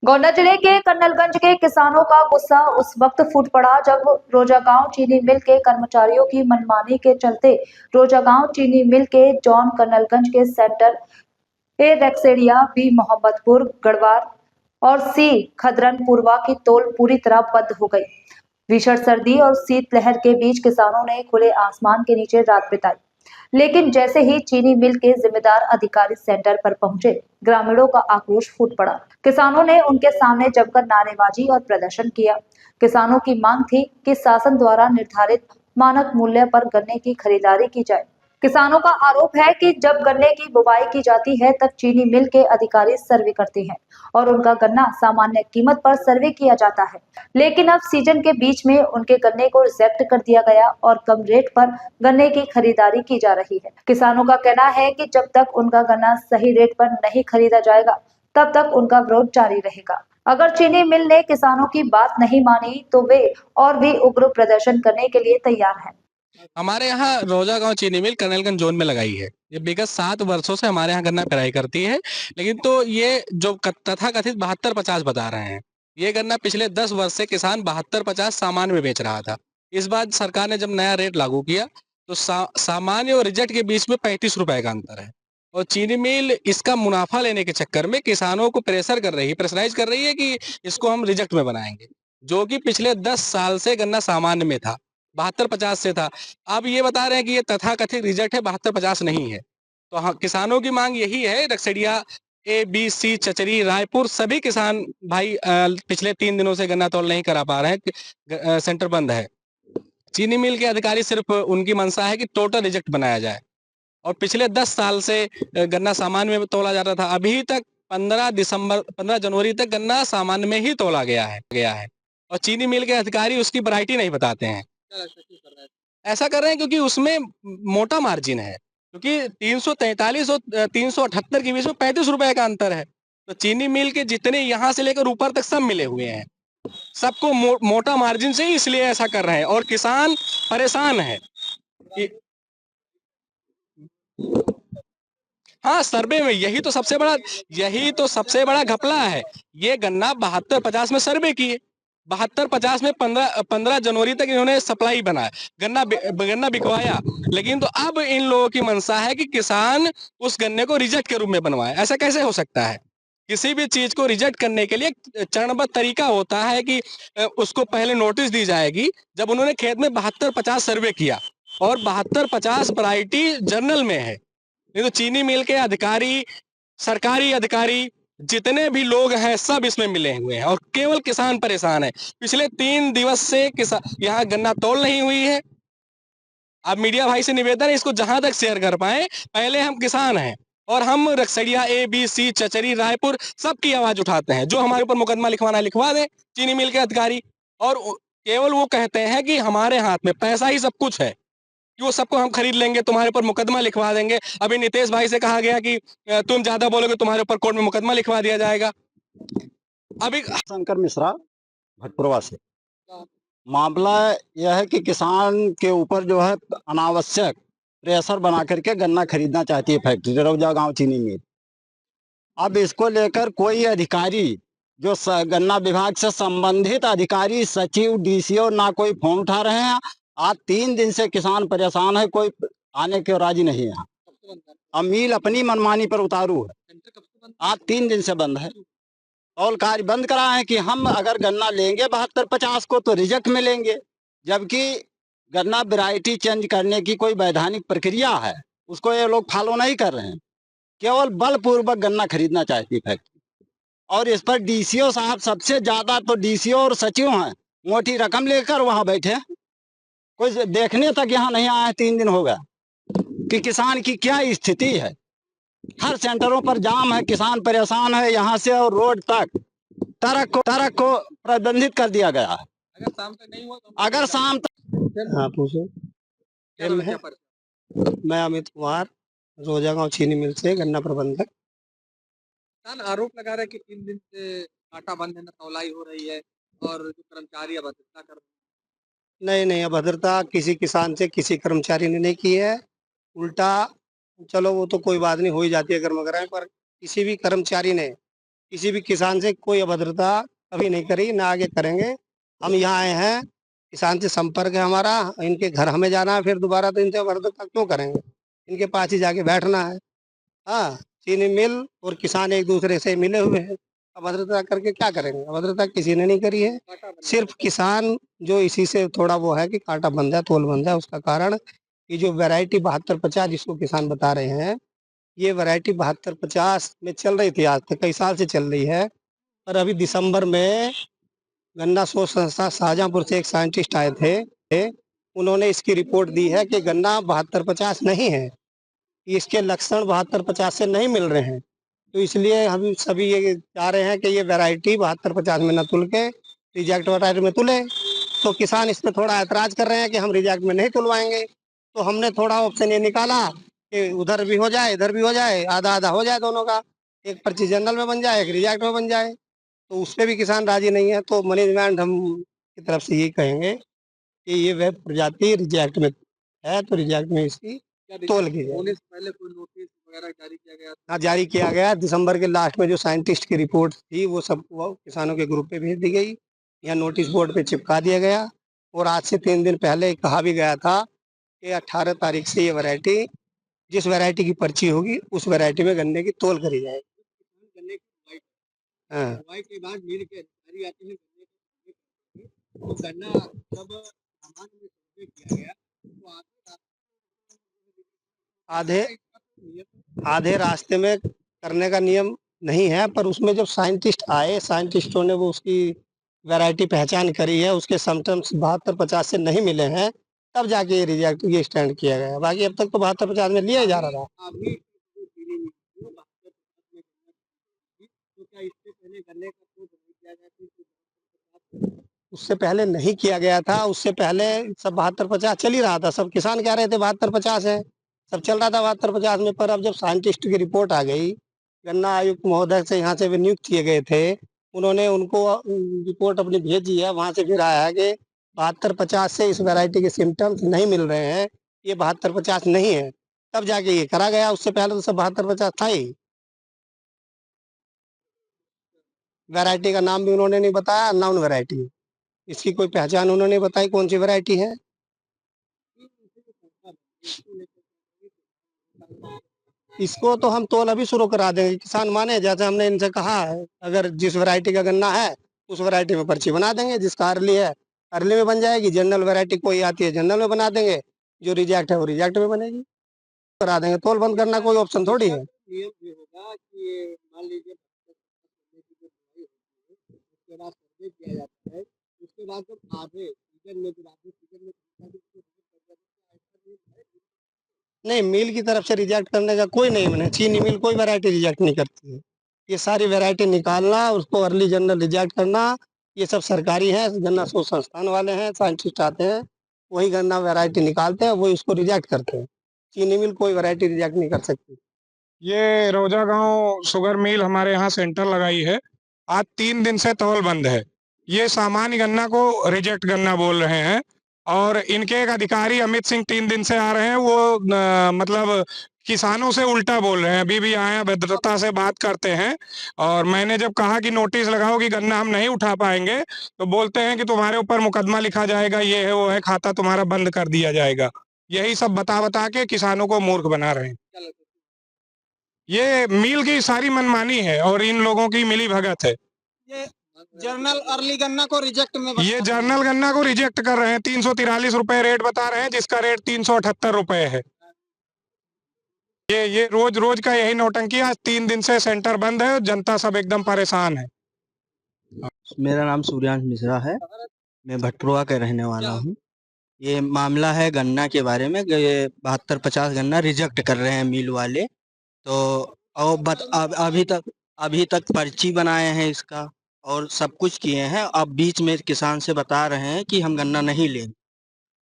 गोंडा जिले के कन्नलगंज के किसानों का गुस्सा उस वक्त फूट पड़ा जब रोजागांव चीनी मिल के कर्मचारियों की मनमानी के चलते रोजागांव चीनी मिल के जॉन कन्नलगंज के सेंटर ए रेक्सेडिया बी मोहम्मदपुर गढ़वार और सी खदरनपुरवा की तोल पूरी तरह बंद हो गई। भीषण सर्दी और शीतलहर के बीच किसानों ने खुले आसमान के नीचे रात बिताई, लेकिन जैसे ही चीनी मिल के जिम्मेदार अधिकारी सेंटर पर पहुंचे, ग्रामीणों का आक्रोश फूट पड़ा। किसानों ने उनके सामने जमकर नारेबाजी और प्रदर्शन किया। किसानों की मांग थी कि शासन द्वारा निर्धारित मानक मूल्य पर गन्ने की खरीदारी की जाए। किसानों का आरोप है कि जब गन्ने की बुवाई की जाती है तब चीनी मिल के अधिकारी सर्वे करते हैं और उनका गन्ना सामान्य कीमत पर सर्वे किया जाता है, लेकिन अब सीजन के बीच में उनके गन्ने को रिजेक्ट कर दिया गया और कम रेट पर गन्ने की खरीदारी की जा रही है। किसानों का कहना है कि जब तक उनका गन्ना सही रेट पर नहीं खरीदा जाएगा तब तक उनका विरोध जारी रहेगा। अगर चीनी मिल ने किसानों की बात नहीं मानी तो वे और भी उग्र प्रदर्शन करने के लिए तैयार हैं। हमारे यहाँ रोजा गांव चीनी मिल कनलगंज जोन में लगाई है। ये विगत 7 वर्षों से हमारे यहाँ गन्ना पेराई करती है, लेकिन तो ये जो तथा कथित 72-50 बता रहे हैं, ये गन्ना पिछले 10 वर्ष से किसान 72-50 सामान्य में बेच रहा था। इस बार सरकार ने जब नया रेट लागू किया तो सामान्य और रिजेक्ट के बीच में 35 रुपए का अंतर है। और चीनी मिल इसका मुनाफा लेने के चक्कर में किसानों को प्रेशराइज कर रही है कि इसको हम रिजेक्ट में बनाएंगे, जो कि पिछले 10 साल से गन्ना सामान्य में था, 72-50 से था। अब ये बता रहे हैं कि ये तथाकथित रिजेक्ट है, 72-50 नहीं है। तो हाँ, किसानों की मांग यही है। रक्सड़िया ए बी सी चचरी रायपुर सभी किसान भाई पिछले 3 दिनों से गन्ना तौल नहीं करा पा रहे हैं, सेंटर बंद है। चीनी मिल के अधिकारी सिर्फ उनकी मंशा है कि टोटल रिजेक्ट बनाया जाए। और पिछले 10 साल से गन्ना सामान्य में तोला जाता था। अभी तक 15 जनवरी तक गन्ना सामान्य में ही तोला गया है और चीनी मिल के अधिकारी उसकी वैरायटी नहीं बताते हैं। ऐसा कर रहे हैं क्योंकि उसमें मोटा मार्जिन है, क्योंकि 343 और 378 के बीच में 35 रुपए का अंतर है। तो चीनी मिल के जितने यहाँ से लेकर ऊपर तक सब मिले हुए हैं, सबको मोटा मार्जिन से ही इसलिए ऐसा कर रहे हैं और किसान परेशान है कि हाँ, सर्वे में यही तो सबसे बड़ा घपला है। ये गन्ना 72-50 में सर्वे किए, 72-50 में 15 जनवरी तक इन्होंने सप्लाई बनाया, गन्ना बिकवाया, लेकिन तो अब इन लोगों की मंशा है कि किसान उस गन्ने को रिजेक्ट के रूप में बनवाए। ऐसा कैसे हो सकता है? किसी भी चीज को रिजेक्ट करने के लिए चरणबद्ध तरीका होता है कि उसको पहले नोटिस दी जाएगी। जब उन्होंने खेत में 72-50 सर्वे किया और 72-50 वैरायटी जर्नल में है, नहीं तो चीनी मिल के अधिकारी, सरकारी अधिकारी जितने भी लोग हैं सब इसमें मिले हुए हैं और केवल किसान परेशान है। पिछले 3 दिवस से यहाँ गन्ना तौल नहीं हुई है। अब मीडिया भाई से निवेदन है, इसको जहां तक शेयर कर पाए। पहले हम किसान हैं और हम रक्सड़िया ए बी सी चचरी रायपुर सबकी आवाज उठाते हैं। जो हमारे ऊपर मुकदमा लिखवाना है लिखवा दें चीनी मिल के अधिकारी। और केवल वो कहते हैं कि हमारे हाथ में पैसा ही सब कुछ है, कि वो सबको हम खरीद लेंगे, तुम्हारे ऊपर मुकदमा लिखवा देंगे। अभी नितेश भाई से कहा गया कि तुम ज्यादा बोलोगे तुम्हारे ऊपर कोर्ट में मुकदमा लिखवा दिया जाएगा। अभी शंकर मिश्रा भटपुरवा से। मामला यह है कि किसान के ऊपर जो है अनावश्यक प्रेशर बना करके गन्ना खरीदना चाहती है फैक्ट्री रौजा गांव चीनी मिल। अब इसको लेकर कोई अधिकारी जो गन्ना विभाग से संबंधित अधिकारी, सचिव, डीसीओ ना कोई फोन उठा रहे हैं। आज 3 दिन से किसान परेशान है, कोई आने के राजी नहीं है। अब मिल अपनी मनमानी पर उतारू है। आज 3 दिन से बंद है। और कार्य बंद करा है कि हम अगर गन्ना लेंगे 72-50 को तो रिजेक्ट में लेंगे, जबकि गन्ना वैरायटी चेंज करने की कोई वैधानिक प्रक्रिया है, उसको ये लोग फॉलो नहीं कर रहे हैं। केवल बलपूर्वक गन्ना खरीदना चाहती फैक्ट्री। और इस पर डीसीओ साहब सबसे ज्यादा तो डीसीओ और सचिव हैं, मोटी रकम लेकर वहां बैठे। कोई देखने तक यहाँ नहीं आया। 3 दिन हो गया कि किसान की क्या स्थिति है। हर सेंटरों पर जाम है, किसान परेशान है। यहाँ से और रोड तक ट्रक को प्रतिबंधित कर दिया गया है। अगर शाम तक हाँ पूछो। क्या मैं अमित कुमार, रोजा गांव चीनी मिल से गन्ना प्रबंधक। आरोप लगा रहे हैं कि 3 दिन से आटा बंद है, न तौलाई हो रही है और जो कर्मचारी अभद्रता कर नहीं, अभद्रता किसी किसान से किसी कर्मचारी ने नहीं की है। उल्टा चलो वो तो कोई बात नहीं, हो ही जाती है कर्म कराएं, पर किसी भी कर्मचारी ने किसी भी किसान से कोई अभद्रता कभी नहीं करी, ना आगे करेंगे। हम यहाँ आए हैं, किसान से संपर्क है हमारा, इनके घर हमें जाना है, फिर दोबारा तो इनसे अभद्रता क्यों करेंगे, इनके पास ही जाके बैठना है। हाँ, चीनी मिल और किसान एक दूसरे से मिले हुए हैं, अभद्रता करके क्या करेंगे, अभद्रता किसी ने नहीं करी है। सिर्फ किसान जो इसी से थोड़ा वो है कि कांटा बंद है, तोल बंद है, उसका कारण ये जो वैरायटी 72-50 जिसको किसान बता रहे हैं, ये वैरायटी 72-50 में चल रही थी, आज तक कई साल से चल रही है। पर अभी दिसंबर में गन्ना शोध संस्था शाहजहांपुर से एक साइंटिस्ट आए थे, उन्होंने इसकी रिपोर्ट दी है कि गन्ना 72-50 नहीं है, इसके लक्षण 72-50 से नहीं मिल रहे हैं। तो इसलिए हम सभी ये चाह रहे हैं कि ये वैरायटी 72-50 में न तुल के रिजेक्ट वैरायटी में तुले। तो किसान इस पे थोड़ा ऐतराज कर रहे हैं कि हम रिजेक्ट में नहीं तुलवाएंगे। तो हमने थोड़ा ऑप्शन ये निकाला कि उधर भी हो जाए, इधर भी हो जाए, आधा आधा हो जाए दोनों का, एक पर्ची जनरल में बन जाए, एक रिजेक्ट में बन जाए। तो उस पे भी किसान राजी नहीं है। तो मैनेजमेंट हम की तरफ से ये कहेंगे कि ये वह प्रजाति रिजेक्ट में है, तो रिजेक्ट में इसकी तोल की जाए। पहले कोई नोटिस वगैरह जारी किया गया? हाँ, जारी किया गया। दिसंबर के लास्ट में जो साइंटिस्ट की रिपोर्ट थी वो सब वो किसानों के ग्रुप पे भेज दी गई, या नोटिस बोर्ड पे चिपका दिया गया। और आज से 3 दिन पहले कहा भी गया था कि 18 तारीख से ये वैरायटी, जिस वैरायटी की पर्ची होगी उस वैरायटी में गन्ने की तोल करी जाएगी। गन्ने की हाँ, बुआई के बाद मिल के अधिकारी आते हैं गन्ने को, तो गन्ना जब सामान में सर्वे किया गया तो आधे आधे रास्ते में करने का नियम नहीं है, पर उसमें जब साइंटिस्ट आए, साइंटिस्टों ने वो उसकी वैरायटी पहचान करी है, उसके सिम्टम्स 72-50 से नहीं मिले हैं, तब जाके ये रिजेक्ट ये स्टैंड किया गया। बाकी अब तक तो 72-50 में लिया ही जा रहा था। अभी जो चीनी मिल थी, वो 72-50 में गन्ना की थी, तो क्या इससे पहले गन्ने का शोध नहीं किया गया था? उससे पहले नहीं किया गया था, उससे पहले सब 72-50 चल ही रहा था, सब किसान कह रहे थे 72-50 है, सब चल रहा था 72-50 में। पर अब जब साइंटिस्ट की रिपोर्ट आ गई, गन्ना आयुक्त महोदय से यहाँ से भी नियुक्त किए गए थे, उन्होंने उनको रिपोर्ट अपनी भेजी है, वहां से फिर आया है कि 72-50 से इस वैरायटी के सिम्टम्स नहीं मिल रहे हैं, ये 72-50 नहीं है, तब जाके ये करा गया। उससे पहले तो सब 72-50 था ही। वैरायटी का नाम भी उन्होंने नहीं बताया, नाउन वैरायटी, इसकी कोई पहचान उन्होंने नहीं बताई कौन सी वैरायटी है। इसको तो हम तोल अभी शुरू करा देंगे, किसान माने, जैसे हमने इनसे कहा है, अगर जिस वैरायटी का गन्ना है उस वैरायटी में पर्ची बना देंगे, जिसका अर्ली है अर्ली में बन जाएगी, जनरल वैरायटी कोई आती है जनरल में बना देंगे, जो रिजेक्ट है वो रिजेक्ट में बनेगी, करा देंगे। तोल बंद करना कोई ऑप्शन थोड़ी है। नियम ये होगा कि मान लीजिए उसके बाद सर्वे किया जाता है, उसके बाद जब आधे सीजन में नहीं, मिल की तरफ से रिजेक्ट करने का कोई नहीं बने, चीनी मिल कोई वैरायटी रिजेक्ट नहीं करती है। ये सारी वैरायटी निकालना, उसको अर्ली जनरल रिजेक्ट करना, ये सब सरकारी है, गन्ना शोध संस्थान वाले हैं, साइंटिस्ट आते हैं, वही गन्ना वैरायटी निकालते हैं, वही उसको रिजेक्ट करते हैं। चीनी मिल कोई वैरायटी रिजेक्ट नहीं कर सकती। ये रोजा गांव शुगर मिल हमारे यहाँ सेंटर लगाई है, आज 3 दिन से तौल बंद है। ये सामान्य गन्ना को रिजेक्ट गन्ना बोल रहे हैं, और इनके एक अधिकारी अमित सिंह 3 दिन से आ रहे हैं, वो मतलब किसानों से उल्टा बोल रहे हैं। अभी भी आए भद्रता से बात करते हैं, और मैंने जब कहा कि नोटिस लगाओ कि गन्ना हम नहीं उठा पाएंगे, तो बोलते हैं कि तुम्हारे ऊपर मुकदमा लिखा जाएगा, ये है वो है, खाता तुम्हारा बंद कर दिया जाएगा। यही सब बता बता के किसानों को मूर्ख बना रहे हैं। ये मिल की सारी मनमानी है और इन लोगों की मिली भगत है। ये जर्नल अर्ली गन्ना को रिजेक्ट में ये जर्नल गन्ना को रिजेक्ट कर रहे हैं। 343 रुपए रेट बता रहे हैं, जिसका रेट 378 रुपए है। ये रोज रोज का यही नौटंकी। आज 3 दिन से सेंटर बंद है, जनता सब एकदम परेशान है। मेरा नाम सूर्यांश मिश्रा है, मैं भटपुरा का रहने वाला हूँ। ये मामला है गन्ना के बारे में, ये 72-50 गन्ना रिजेक्ट कर रहे हैं मिल वाले। तो और अभी तक पर्ची बनाए हैं इसका और सब कुछ किए हैं। अब बीच में किसान से बता रहे हैं कि हम गन्ना नहीं लेंगे,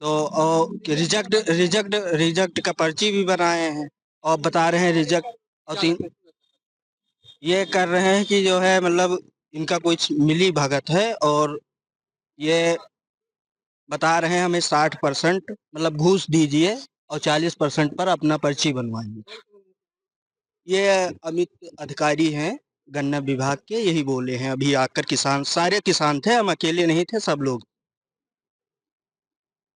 तो रिजेक्ट का पर्ची भी बनाए हैं और बता रहे हैं रिजेक्ट। और 3 ये कर रहे हैं कि जो है मतलब इनका कुछ मिली भगत है, और ये बता रहे हैं हमें 60% मतलब घूस दीजिए और 40% पर अपना पर्ची बनवाइए। ये अमित अधिकारी हैं, गन्ना विभाग के यही बोले हैं। अभी आकर किसान, सारे किसान थे, हम अकेले नहीं थे, सब लोग